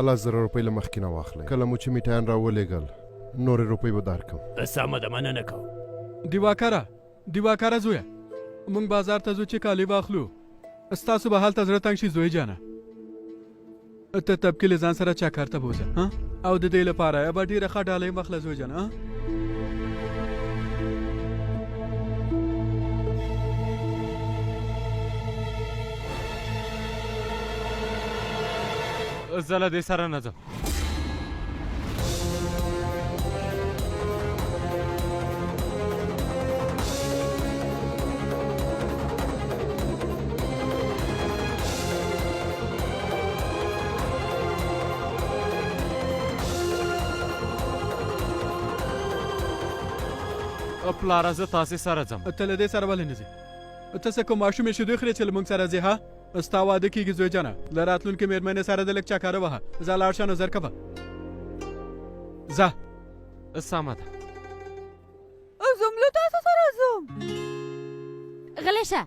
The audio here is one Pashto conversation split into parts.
دا 10,000 روپۍ له مخکې نه واخلئ. کله مو چې میټایان راولېږل نورې روپۍ به درکړم. سمه ده، مننه کوم. دیواکره زویه، موږ بازار ته ځو چې کالي واخلو. ستاسو به هلته زړه تنګ شي زوی جانه. ته طبقې له ځان سره چکر ته بوځه او د دې لپاره به ډېره ښه ډالۍ واخله زوی جانه. زه له دې سره نه ځم. پلاره زه تاسې سره ځم. ته له دې سره ولې نه ځې؟ ته څه کوم ماشوم یې شیدې خورې چې له موږ سره ځې؟ ها، ستا واده کېږي زوی جانه. له راتلونکې مېرمنې سره د لږ چکره وهه. ځه لاړ شه نظر کوه. ځه. سمه ده. زم له تاسو سره ځم. غلی شه.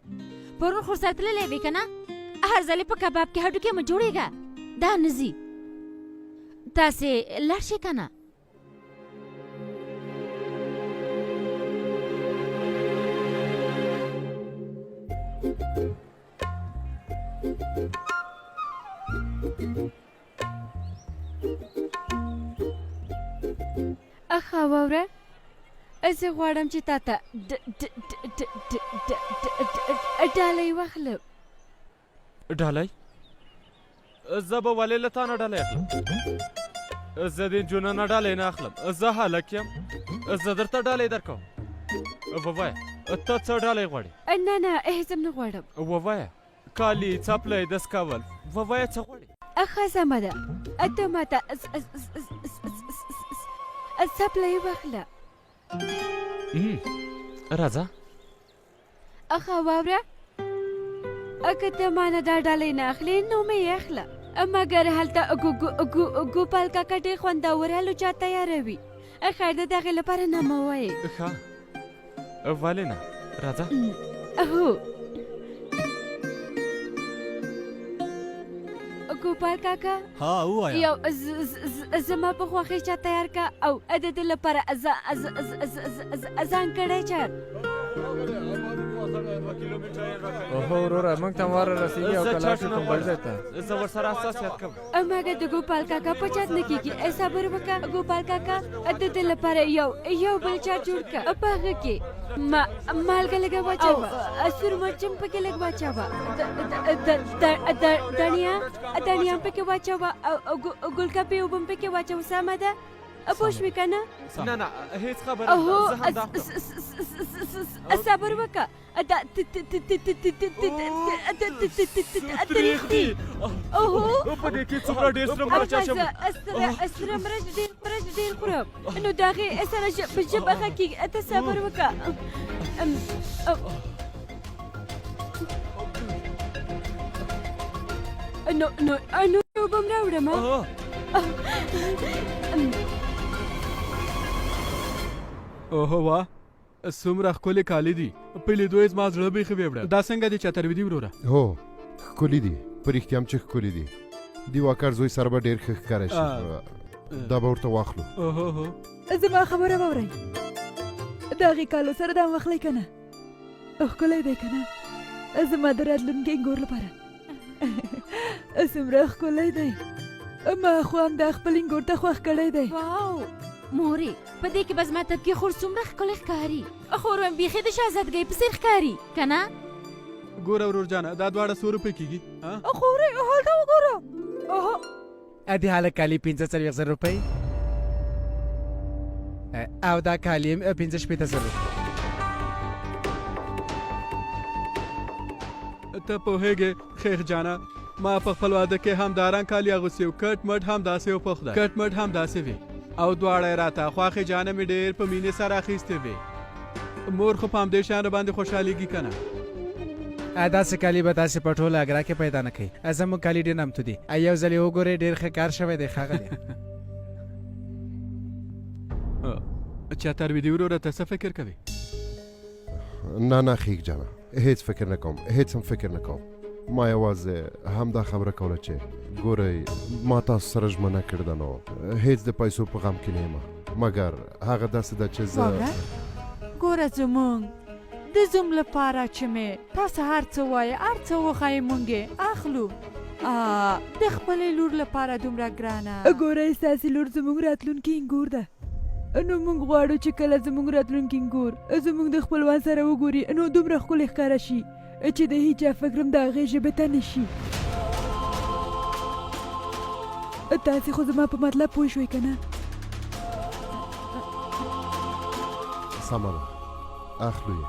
پرون خو سره تللی وې که نه؟ هر ځلې په کباب کې هډوکي مه جوړېږه. دا نه ځي. تاسې لاړ شئ که نه؟ اخا واوره، زه غواړم چې تا ته ډالۍ واخلم. ډالۍ؟ زه به ولې له تا نه ډالۍ اخلم؟ زه د نجونو نه ډالۍ نه اخلم. زه هلک یم، زه درته ډالۍ درکوم. ووایه ته څه ډالۍ غواړې؟ نه هېڅ هم نه غواړم. ووایه کالي، څپلۍ، دست کول، ووایه څه غواړې؟ اخا سمه ده، ته ماته څپلۍ واخله. راځه. اخا واوره، که ته مانه دا ډالۍ نه اخلې نو مې یې اخله. مګر هلته ګوپال کاکا ډېر خوندور الوچا تیاروي. خیر د دغې لپاره نه مه وایې. ښه، ولې نه؟ راځه. هو ګوپال کاکا، ها ووایه. یو زما په خوښۍ چا تیار کا او د دې لپاره ځانګړی چا. اوهو وروره، موږ ته واره رسېږي او کلاس یې کوم بل ځای ته. زه ورسره حساسیت کوم. مګر د ګوپال کاکا په چت نه کېږي. صبر وکړه ګوپال کاکا، د دې لپاره یو بل چا جوړ کړه. په هغه کې مالګه لږه واچوه، سور مرچ هم پکې لږ واچوه، دڼیا هم پکې واچوه او ګلکپې اوبه هم پکې واچوه. سمه ده؟ پوه شوې که نه؟ نه هېڅ خبره نه. صبر وکړه. تریخ دي. په دې کې څومره ډېر سره مرچ اچوم. سره مرچ ډېر خورم، نو د هغې سره په ژبه ښه کېږي. ته صبر وکړه. نو اوبه هم راوړم. اوهو واه، څومره ښکلې کالي دي. په لیدو یې زما زړه بیخي ویوړه. دا څنګه دي چتروي دي وروره؟ هو ښکلي دي، په رښتیا هم چې ښکلي دي. دیواکر زوی سره به ډېر ښه ښکاره شي. دا به ورته واخلو. اوهو زما خبره واورئ، د هغې کالو سره دا واخلئ که نه؟ ښکلی دی که نه؟ زما د راتلونکي انګور لپاره څومره ښکلی دی. ما خو همدا خپل انګور ته خوښ کړی دی. واو مورې، په دې کې به زما طبقې خور څومره ښکلی ښکاري. خور مې بیخي د شهزادګۍ په څېر ښکاري که نه؟ ګوره ورور جانه، دا دواړه 100 روپۍ کېږي. خورې هلته وګوره. د هلک کالي 45,000 روپۍ او دا کالي 65,000 روپۍ. ته پوهېږې خیر جانه، ما په خپل واده کې هم داران کالي اغوستي وو. کټ مټ هم داسې و پخ ده، کټ مټ هم داسې وې او دواړه یې راته خواښې جانه مې ډېر په مینې سره اخیستې وې. مور خو په همدې شیانو باندې خوشحالېږي که نه؟ داسې کالي به تاسې په ټوله اګرا کې پیدا نه کوي. زموږ کالي ډېر نامتو دي. یو ځل یې وګورئ، ډېر ښه کار شوی دی ښاغلی. چتروي دي وروره، ته څه فکر کوې؟ نه خیک جانه، هیڅ فکر نه کوم، هیڅ هم فکر نه کوم. ما یوازې همدا خبره کوله چې ګورئ ما تاسو سره ژمنه کړې ده نو هېڅ د پیسو په غم کې نه یم مګر هغه داسې ده چې زه واوره ګوره زمونږ د زوم لپاره چې مې تاسو هر څه وایه هر څه وښایې مونږ یې اخلو د خپلې لور لپاره دومره ګرانه ګوره ستاسې لور زموږ راتلونکي انګور ده نو موږ غواړو چې کله زموږ راتلونکي انګور زموږ د خپلوان سره وګوري نو دومره ښکلې ښکاره شي چې د هیچا فکرم د هغې ژبې ته نه شي تاسې خو زما په مطلب پوه شوئ که نه سمه ده اخلو یې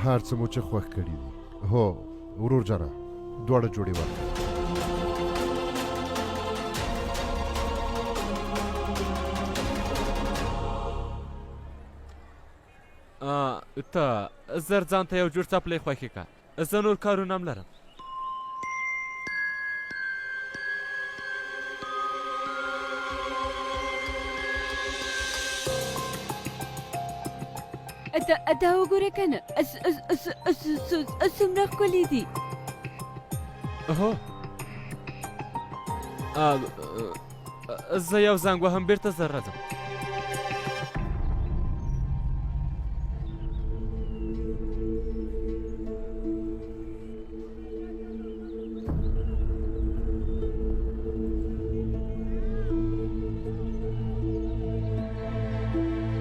هر څه مو چې خوښ کړي دي هو ورور جانه دواړه جوړې ورکړه ته زر ځان ته یو جوړ څپلۍ خوښې که زه نور کارونه هم لرم دا وګوره که نه څومره ښکلي دي هو زه یو زنګ وهم بیرته زر راځم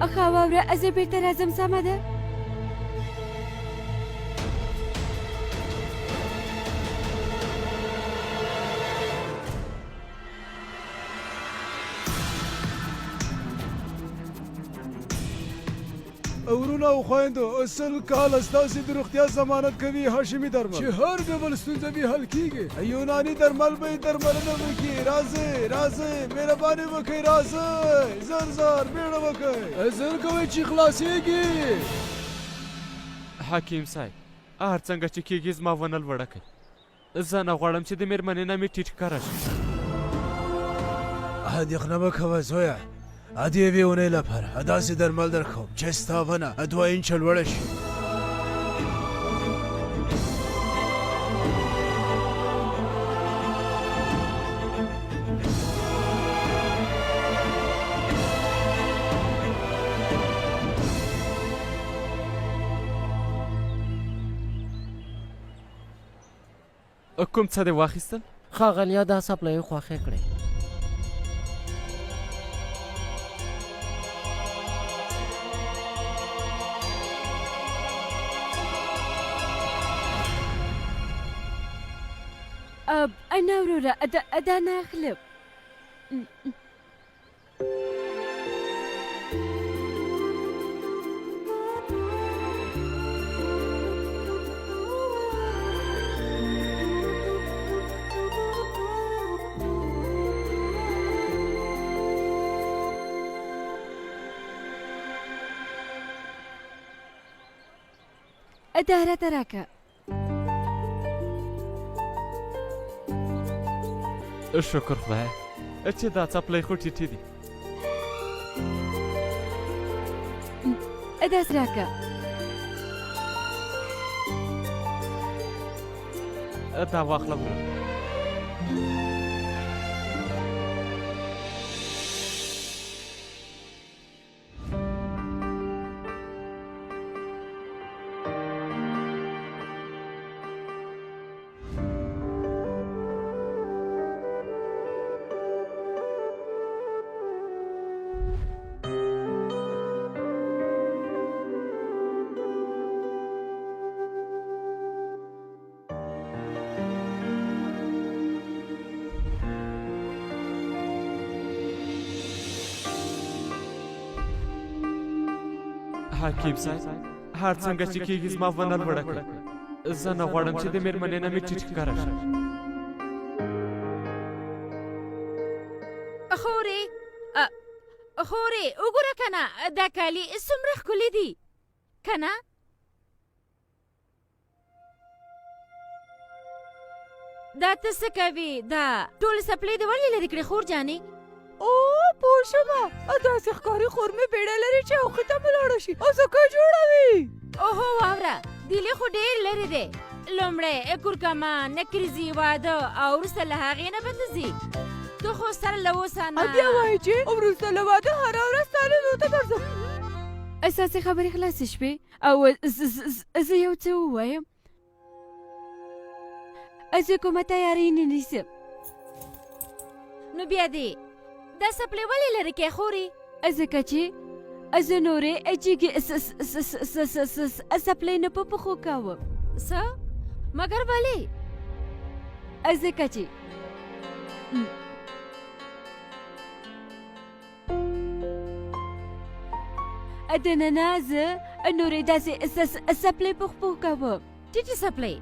اخا واوره زه بیرته راځم سمه ده ورونه او خویندو سل کاله ستاسې د روغتیا ضمانت کوي هاشمي درمل چې هر ډول ستونزه به حل کیږي یوناني درمل به درملنه وکړي راځئ راځئ مهرباني وکړئ راځئ زر زر بیړه وکړئ زر کوئ چې خلاصېږي حکیم صاحب هر څنګه چې کېږي زما ونه لوړه کوي زه نه غواړم چې د مېرمنې نه مې ټیټ ښکاره شي اندېښنه مه کوه زویه د یوې اونۍ لپاره داسې درمل درکوم چې ستا ونه 2 انچه لوړه شي کوم څه دې واخیستل ښاغلیا دا څپلۍ خوښې کړې نه وروره دا نه اخلم دا راته راکه شکر خدایه چې دا څپلۍ خو ټیټې دي داسې راکه دا واخله ورور حکیم صاحب هر څنګه چې کېږي زما ونه لوړه کړه زه نه غواړم چې د مېرمنې نه مې ټیټ ښکاره شي خورې وګوره که نه دا کالي څومره ښکلي دي که نه دا ته څه کوې دا ټولې څپلۍ دې ولې لرې کړې خور جانې او پوه شومه داسې ښکاري خورمې بیړه لري چې هغې ته مې لاړه شي او څه جوړوي اوهو واوره دیلې خو ډېر لرې دی لومړی کورکمان نکریزي واده او وروسته له هغې نه به ته ځې ته خو سره له اوسه نه بیا وایي چې وروسته له واده هره ورځ ستا لیدو ته درځم. اساسي خبرې خلاصې شوې او زه یو څه ووایم. زه کومه تیاري نه نیسم. نو بیا دې دا څپلۍ ولې لرې کې خورې ځکه چې زه نورې جګې څپلۍ نه په پښو کوم. څه مګر ولې ځکه چې دننه زه نورې داسې څپلۍ په پښو کوم. ټیټې څپلۍ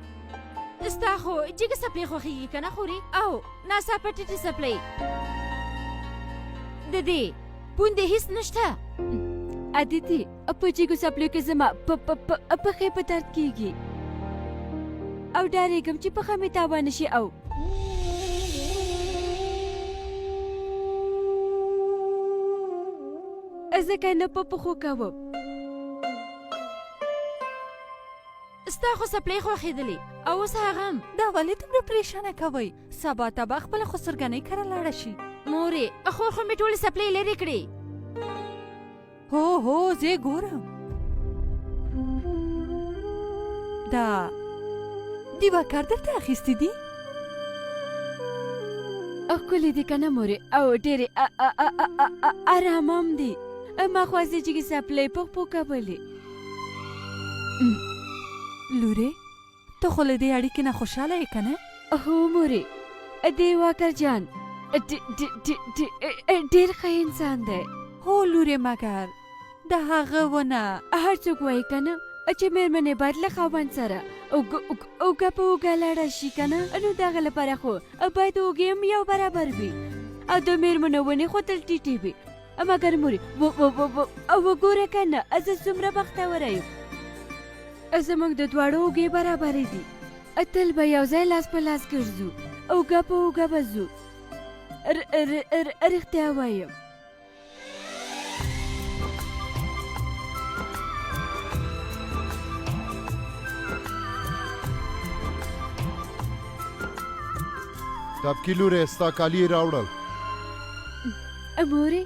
ستا خو جګې څپلۍ خوښېږي که نه خورې او ناڅاپه ټیټې څپلۍ د دې پوندې هېڅ نشته. عادتي په جګو څپلیو کې زما پښې په درد کېږي او ډارېږم چې پښه مې تاوانه شي او ځکه نه په پښو کوم. ستا خو څپلۍ خوښېدلې او اوس هغه هم دا ولې دومره پریشانه کوئ؟ سبا ته به خپله خسرګنۍ کره لاړه شي. مورې خور خو مې ټولې څپلۍ لرې کړې. هو زه ګورم. دا دیواکار درته اخیستې دي؟ ښکلې دي که نه مورې او ډېرې ارامه هم دي. ما خو هسې جګې څپلۍ په پښو کولې. لورې ته خو له دې اړیکې نه خوشحاله یې که نه؟ هو مورې دیواکر جان ډېر ښه انسان دی. هو لورې مګر د هغه ونه هر څوک وایي که نه چې مېرمنې باید له خاوند سره اوږه په اوږه لاړه شي که نه. نو د هغه لپاره خو باید اوږې هم یو برابر وي او د مېرمنو ونې خو تل ټیټې وي. مګر مورې وګوره که نه زه څومره بختوره یم. زموږ د دواړو اوږې برابرې دي. تل به یو ځای لاس په لاس ګرځو اوږه په اوږه به ځو. رښتیا وایم. تبکي لورې ستا کالي یې راوړل. مورې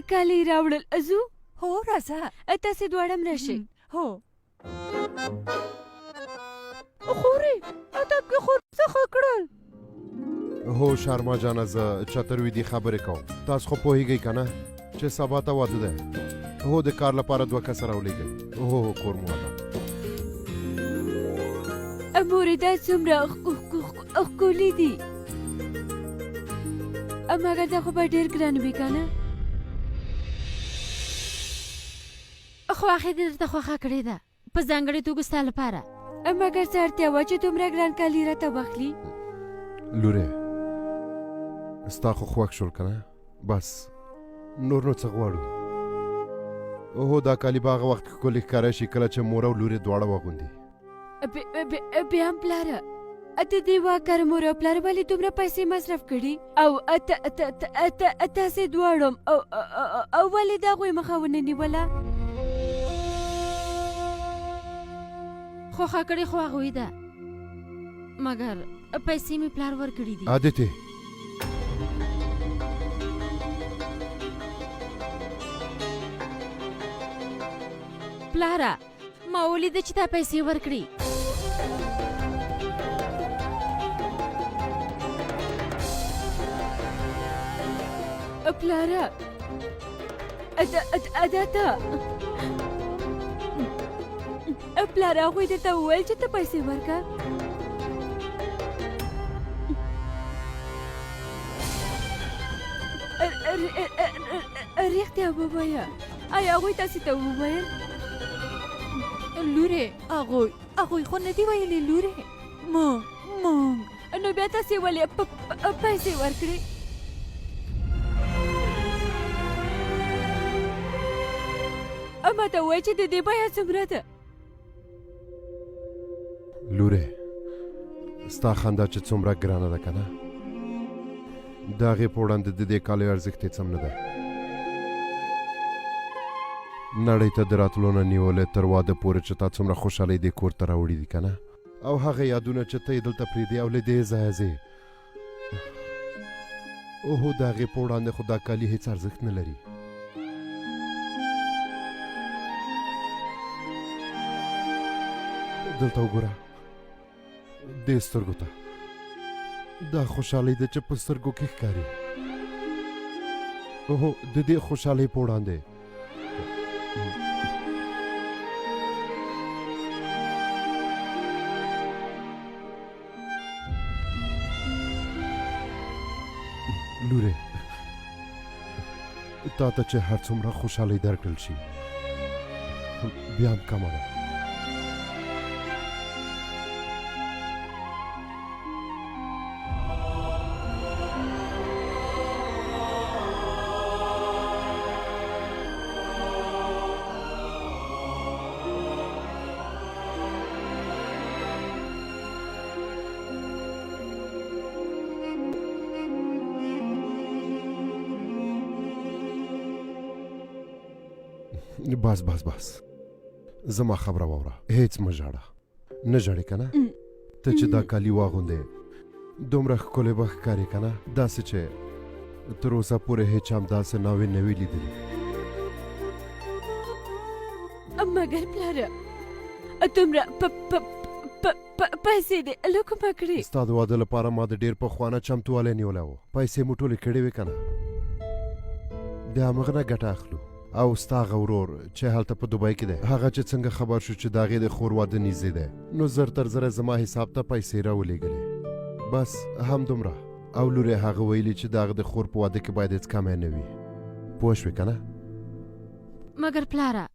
کالي یې راوړل ځو؟ هو راځه تاسې دواړه هم راشئ. هو خورې تبکي خور څه ښه کړل؟ هو شرما جانه زه چترویدي خبرې کوم. تاسو خو پوهېږئ که نه چې سبا ته واده دی. هو د کار لپاره 2 کسه راولېږئ. هو کور مو واده. مورې دا څومره ښکلي دي. مګر دا خو به ډېر ګران وي که نه؟ خواښې دې درته خوښه کړې ده په ځانګړې توګه ستا لپاره. مګر څه اړتیا وه چې دومره ګران کالي راته واخلي؟ لورې ستا خو خوښ شول که نه؟ بس نور نو څه غواړو. هو دا کالي به هغه وخت ښکلي ښکاره شي کله چې مور او لورې دواړه واغوندي. بیا هم پلاره د دیواکر مور او پلار ولې دومره پیسې مصرف کړي او تاسې دواړو او ولې د هغوی مخه ونه نیوله؟ خوښه کړې خو هغوی ده مګر پیسې مې پلار ورکړي دي. عادتې پلاره ما ولیده چې تا پیسې ورکړي. پلاره دا ته پلاره هغوی درته وویل چې ته پیسې ورکړه؟ رښتیا ووایه آیا هغوی تاسې ته وویل؟ لورې هغوی خو نه دي ویلې لورې. موږ نو بیا تاسې ولې پیسې ورکړې؟ ما ته ووایه چې د دې بیه څومره ده؟ لورې ستا خندا چې څومره ګرانه ده که نه د هغې په وړاندې د دې کالیو ارزښت هېڅ هم نه ده. نړۍ ته د راتلو نه نیولې تر واده پورې چې تا څومره خوشحالۍ دې کور ته راوړي دي که نه او هغه یادونه چې ته یې دلته پرېږدې او له دې ځایه ځې اوهو د هغې په وړاندې خو دا کالي هېڅ ارزښت نه لري دلته وګوره دې سترګو ته دا خوشحالي ده چې په سترګو کې ښکاري اوهو د دې خوشحالۍ په وړاندې لورې تا ته چې هر څومره خوشحالۍ درکړل شي بیا هم کمه ده بس بس بس زما خبره واوره هیڅ مه ژاړه نه ژاړې که نه ته چې دا کالي واغوندې دومره ښکلی به ښکارې که نه داسې چې تر اوسه پورې هیچا هم داسې ناوې نه وي لیدلي مګر پلاره دومره پیسې دې له کومه کړې ستا د واده لپاره ما د ډېر پخوانه چمتووالی نیولی و پیسې مو ټولې کړې وې که نه د همغه نه ګټه اخلو او ستا هغه ورور چې هلته په دوبۍ کې دی هغه چې څنګه خبر شو چې د هغې د خور واده نږدې دی نو زر تر زره زما حساب ته پیسې راولېږلې بس همدومره او لورې هغه ویلي چې د هغه د خور په واده کې باید هېڅ کمی نه وي پوه شوې که نه مګر پلاره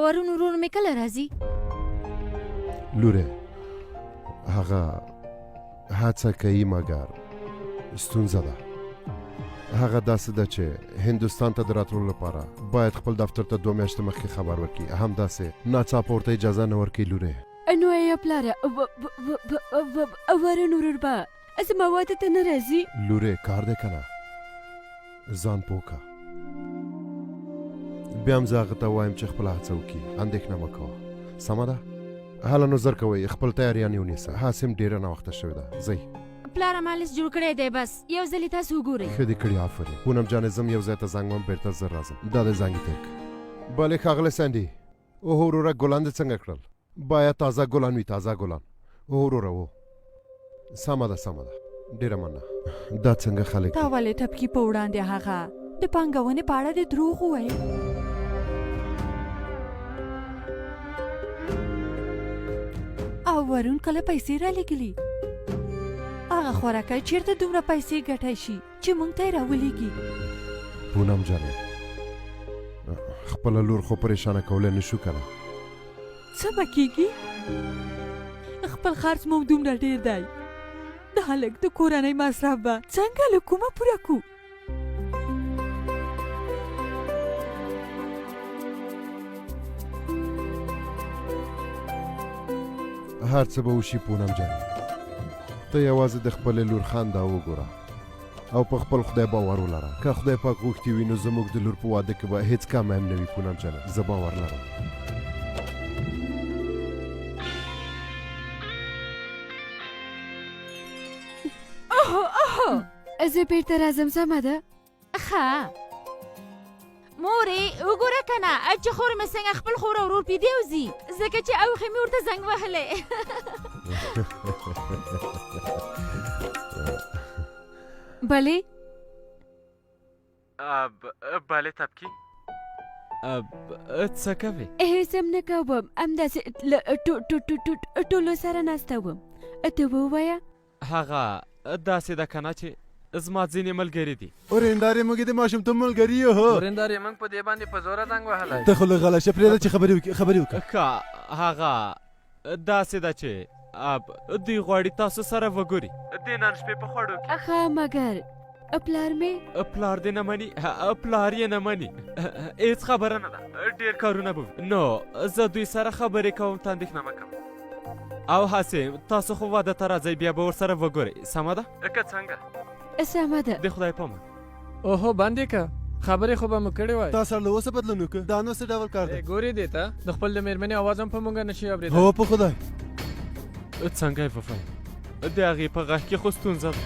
ورون ورور مې کله راځي لورې هغه هڅه کوي مګر ستونزه ده هغه داسې ده چې هندوستان ته د راتلو لپاره باید خپل دفتر ته 2 میاشتې مخکې خبر ورکړي همداسې ناڅاپه ورته اجازه نه ورکوي لورې نو یا پلاره ورون ورور به زما واده ته نه راځي لورې کار دی که نه ځان پوه که بیا هم زه هغه ته وایم چې خپله هڅه وکړي اندېښنه مه کوه سمه ده هله نو زر کوئ خپل تیاریانې ونیسه هسې هم ډېره ناوخته شوې ده ځئ پلاره ما لیست جوړ کړی دی بس یو ځلې تاسو وګورئ ښه دې کړي آفرین پونم جانې زم یو ځای ته زنګ وم بېرته زر راځم دا دی زنګ یې تېر کړ بلې ښاغلی سنډي اوه وروره ګلان دې څنګه کړل باید تازه ګلان وي تازه ګلان اوه وروره و سمه ده ډېره مننه دا څنګه خلک تا ولې ټپکي په وړاندې هغه د پانګونې په اړه دې دروغ ووایي او ورون کله پیسې رالیږلي هغه خوراکی چیرته دومره پیسې ګټی شي چې موږ ته یې راولېږي پونم جانې خپله لور خو پریشانه کولی نه شو که نه څه به کېږي خپل خرڅ مو دومره ډېر دی د هلک د کورنۍ مصرف به څنګه له کومه پوره کړو هر څه به وشي پونم جانې ته یوازې د خپلې لور خندا وګوره او په خپل خدای باور ولره که خدای پاک غوښتي وي نو زموږ د لور په واده کې به هېڅ کم هم نه وي پونم جانه زه باور لرم زه بیرته راځم سمه ده ښه مورې وګوره که نه چې خور مې څنګه خپل خور او ورور پیدې وځي ځکه چې اوښې مې ورته زنګ وهلی بلې بله تبکی څه کوې هېڅ هم نه کوم همداسې له ټولو سره ناسته وم ته ووایه هغه داسې ده که نه چې زما ځینې ملګري دي ورېندارې موږ د ماشومتوب ملګري یو هو ورېندارې موږ په دې باندې په زوره زنګ وهلی ته خو له غلشه پرېږده چې خبرې وکړه که هغه داسې ده چې دوی غواړي تاسو سره وګوري د نن شپې په خوړو کې ښه مګر پلار مې پلار دې نه مني پلار یې نه مني هېڅ خبره نه ده ډېر کارونه به نو زه دوی سره خبرې کوم ته اندېښنه مه کوم او هسې تاسو خو واده ته راځئ بیا به ورسره وګورئ سمه ده که څنګه سمه ده د خدای پامان اوهو باندې که خبرې خو به مو کړې وای. تا سره له اوسه بدلون وکړ دا نو څه ډول کار دی؟ ګورې دې ته د خپل د مېرمنې اواز هم په مونږ نشي اورېدلی. هو په خدای. څنګه یې ففای د هغې په غږ کې خو ستونزه ده.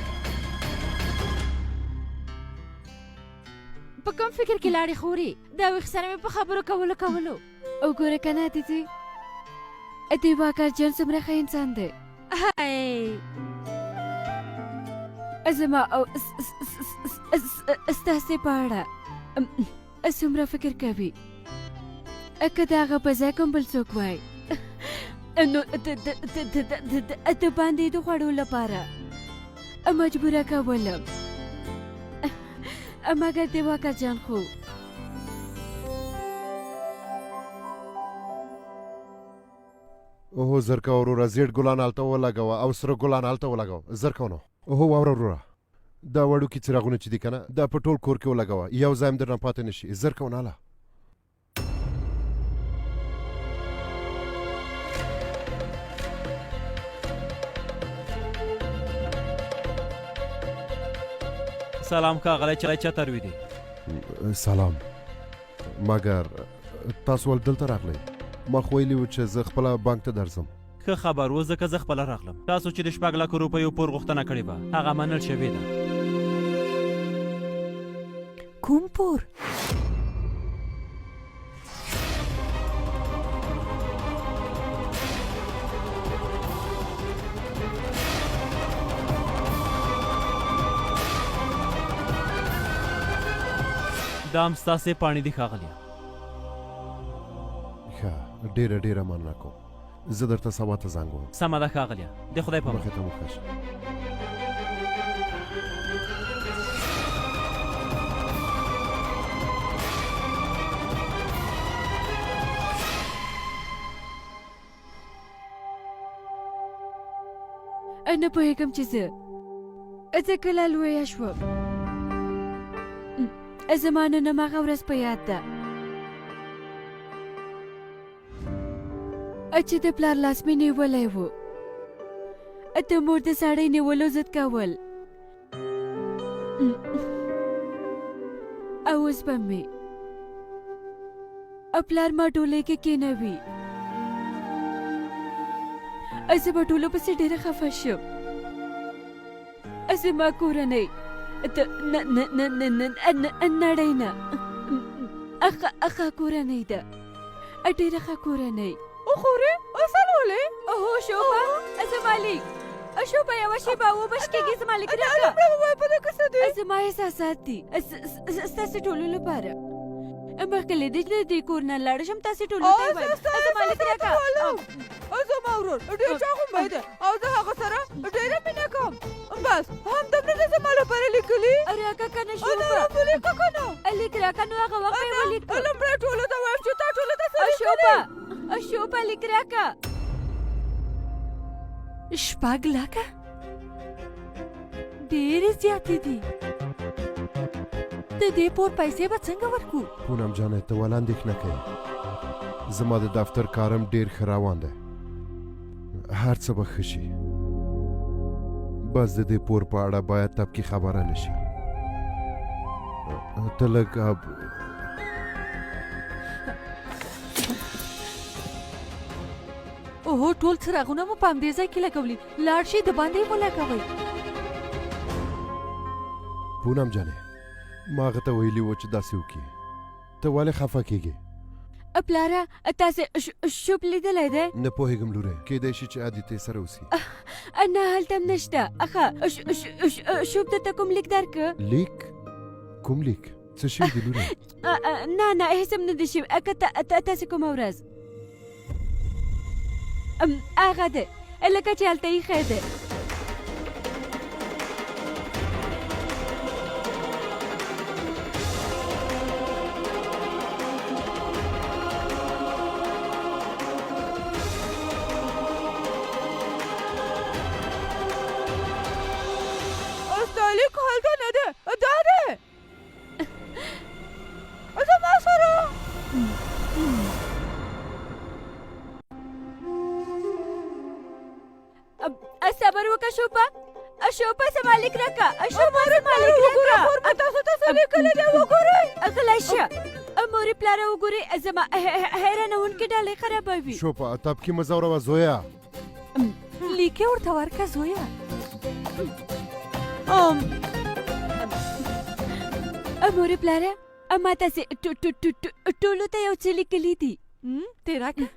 په کوم فکر کې لاړې خوري؟ دا ویښ سره مې په خبرو کولو. وګوره کنه دیدی واکر جان څومره ښه انسان دی. هی زما او ستاسې په اړه څومره فکر کوي. که د هغه په ځای کوم بل څوک وای نو د باندې د خوړو لپاره مجبوره کولم، مګر د واکر جان خو اوهو زر کوه وروره زیړ ګلان هلته ولګوه او سره ګلان هلته ولګوه. زر کوه نو. اوهو واوره وروره دا وړوکي څراغونه چې دي که نه دا په ټول کور کې ولګوه یو ځای هم درنه پاتې نه شي. زر کوه ناله. سلام ښاغلی چای چاته روي دی؟ سلام. مګر تاسو ول دلته راغلی؟ ما خو ویلي و چې زه خپله بانک ته درځم. ښه خبر و ځکه زه خپله راغلم. تاسو چې د 6 لکو روپیو پور غوښتنه کړې وه هغه منل شوې ده. کوم پور؟ دا هم ستاسې پاڼې دي ښاغلیه. ښه ډېره ډېره مننه کوم. زه درته سبا ته زنګ وم. سمه ده ښاغلیه د خدای په مخې ته مو ښه شه. نه پوهېږم چې زه کله لویه شوم. زما نن هماغه ورځ په یاد ده چې د پلار لاس مې نیولی و، د مور د ساړی نیولو ضد کول، او اوس به مې پلار ما ډولۍ کې کېنوي. زه به ټولو پسې ډېره خفه شم. زما کورنۍ نړۍ نه ښه کورنۍ ده، ډېره ښه کورنۍ. خورې اصل ولې؟ اوهو شوبه زما لیک شوبه یوه شېبه وبش کېږي زما لیک راکړه. زما احساسات دي ستاسې ټولو لپاره. مخکې له دې چې د دې کور نه لاړه شم تاسې ټولو ته یې وایم زما لیک راکړه. زما ورور ډېر چاغومبی دی او زه هغه سره ډېره مینه کوم. بس همدومره ده زما لپاره لیکلي. راکه که نه شوبه لیکه که نه لیک راکه نو هغه وخت یې ولیکه. لومړی ټولو ته وایم چې تا ټولو ته څه شوبه لیک راکه. 6 لکه ډېرې زیاتې دي. د دې پور پیسې به څنګه ورکو؟ پونم جانې ته ولې اندېښنه کوې؟ زما د دفتر کارم ډېر ښه روان دی. هر څه به ښه شي. بس د دې پور په اړه باید طبقي خبره نه شي. ته لږ اوهو ټول څراغونه مو په همدې ځای کې لګولي. لاړ شئ د باندې یې ولګوئ. پونم جانې ما هغه ته ویلي و چې داسې وکړي. ته ولې خفه کېږې؟ پلاره تاسې شوب لیدلی دی؟ نه پوهېږم لورې کیدای شي چې عادتې سره اوسي. نه هلته هم نشته. شوب درته کوم لیک درکړه؟ لیک؟ کوم لیک؟ څه شوي دي لورې؟ نه هېڅ هم نه دي شوي. که تاسې کومه ورځ هغه دی لکه چې هلته ایښی دی. لیک هلته نه دی، دا دی زما سره. صبر وکړه شوبه زما لیک راکړه. شوبه زما لیک راکړه. تاسو ته څه لیکلی دی وګورئ. غلی شه مورې پلاره وګورې زما حیرانونکې ډالۍ خرابوي شوپا ته پکې مه ځوروه زویا لیکې ورته ورکه زویه مورې پلاره ما تاسې ټولو ته یو څه لیکلي دي دې راکړه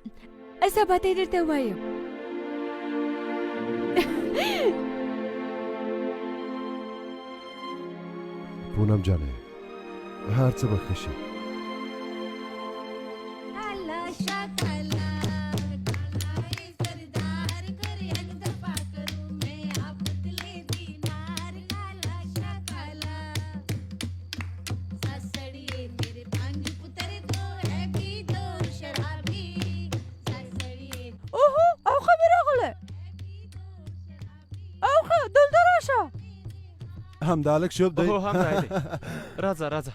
سبا ته یې درته وایم پونم جانې هر څه به ښه شي همدالک شوب دی هو همدا دی راځه راځه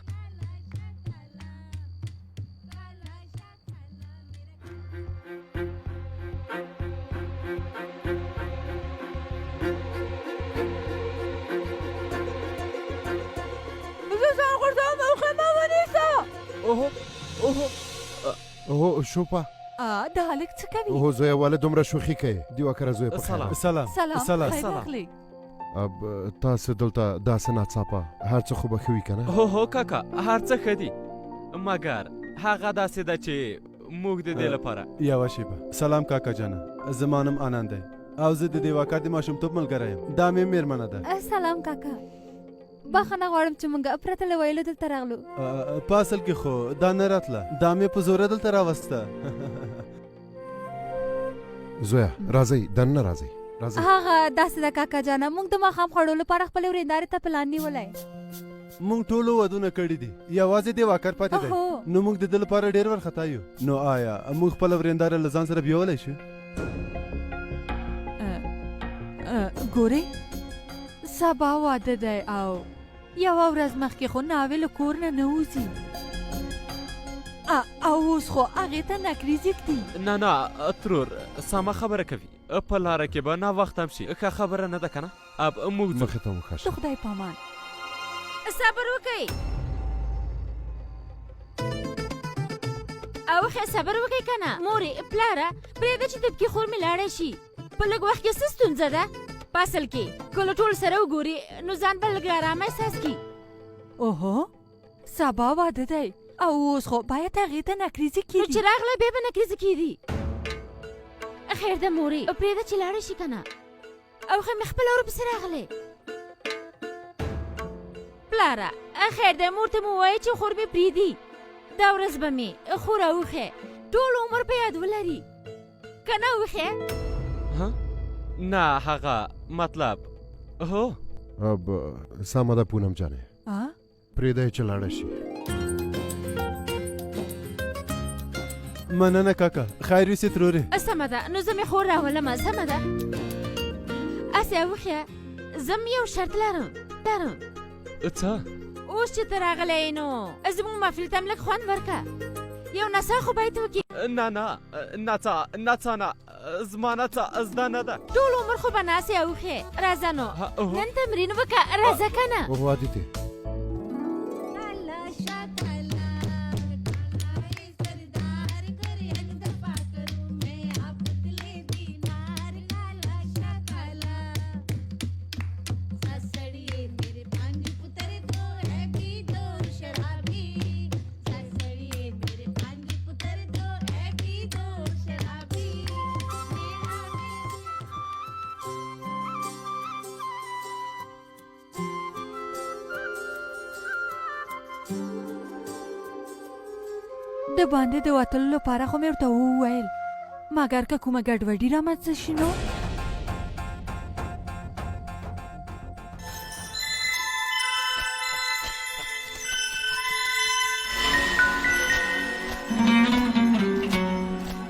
اوه شوپا دا هلک څه کوي اوه زویا والا دومره شوخي کوي دیوه کره زویا په خیر سلام سلام خیر راغلی اب تاسو دلته داسې ناڅاپه هر څه خو به ښه وي که نه هو کاکا هر څه ښه دي مګر هغه داسې ده چې موږ د دې لپاره یوه شیبه سلام کاکا جانه زما نوم آنند دی او زه د دیواکر د ماشومتوب ملګری یم دا مې مېرمنه ده سلام کاکا بخښنه غواړم چې موږ پرته له ویلو دلته راغلو په اصل کې خو دا نه راتله دا مې په زوره دلته راوسته زویا راځئ دننه راځئ راځئ هغه داسې ده کاکا جانه موږ د ماښام خوړو لپاره خپلې ورېندارې ته پلان نیولی موږ ټولو ودونه کړي دي یوازې دیواکر پاتې دی نو موږ د ده لپاره ډېر وارخطا یو نو آیا موږ خپله ورېنداره له ځان سره بیولی شو ګورې سبا واده دی او یوه ورځ مخکې خو ناوې له کور نه نه وځي او اوس خو هغې ته نکریزې ږدي نه ترور سمه خبره کوي په لاره کې به ناوخت هم شي ښه خبره نه ده که نه اب موږ ځو مخې ته مو ښه د خدای پامان صبر وکئ او ښه صبر وکئ که نه مورې پلاره پرېږده چې د پکې خور مې لاړه شي په لږ وخت کې څه ستونزه ده په اصل کې کله ټول سره وګوري نو ځان به لږ ارامه احساس کړي اوهو سبا واده دی او اوس خو باید هغې ته نکریزې نو کېدي چې راغله بیا به نکریزې کېدي خیر ده مورې پرېږده چې لاړه شي که نه او ښه مې خپله ورپسې راغلی پلاره خیر ده مور ته مې ووایه چې خور مې پرېږدي دا ورځ به مې خو راوښې ټول عمر په یاد ولري که نه وښې نه هغه مطلب هو اب سمه ده پونم جانې پرېږده یې چې لاړه شي مننه کاکا خیر وسې ترورې سمه ده نو زه مې خور راولمه سمه ده اسې وښیه زه یو شرط لرم څه اوس چې ته راغلی نو زموږ محفل ته هم لږ خوند ورکړه یو نڅا خو باید وکړي نه نڅا نه زما نڅا زده نه ده ټول عمر خو به ناڅې اوښې راځه نو نن تمرین وکړه راځه که نه اوه عادتې د باندې د وتلو لپاره خو مې ورته وویل مګر که کومه ګډوډي رامنځته شي نو